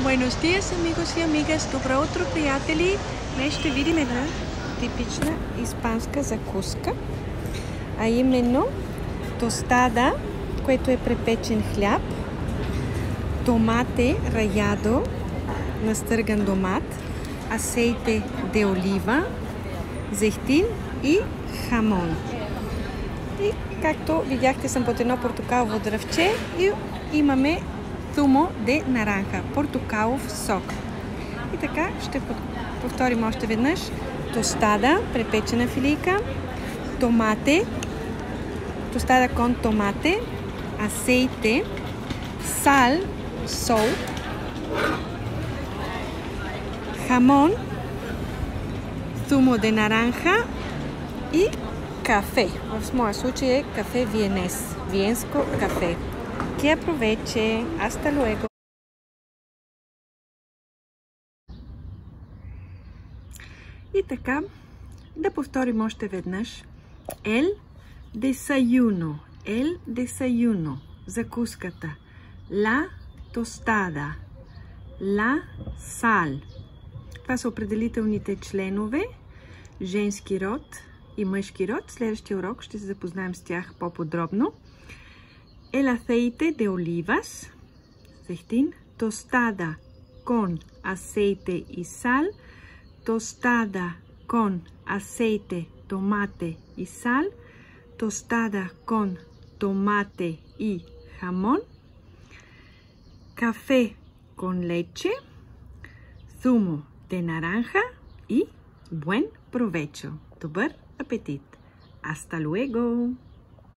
Buenos días, amigos и amigas. Добро утро, приятели! Днес ще видим една типична испанска закуска, а именно тостада, което е препечен хляб, томате райадо, настърган домат, aceite de oliva, зехтин и хамон. И както видяхте, съм под едно портокалово дръвче и имаме zumo de naranja, портокалов сок. И така ще повторим още веднъж. Тостада, препечена филийка, томате, тостада con tomate, aceite, sal, сол, хамон, zumo de naranja и кафе. В моя случай е кафе виенес, виенско кафе. Que aproveche. Hasta luego. И така, да повторим още веднъж. El desayuno. El desayuno. Закуската. La tostada. La sal. Това са определителните членове. Женски род и мъжки род. Следващия урок ще се запознаем с тях по-подробно. El aceite de olivas, zehtin, tostada con aceite y sal, tostada con aceite, tomate y sal, tostada con tomate y jamón, café con leche, zumo de naranja y buen provecho. Добър апетит! Hasta luego!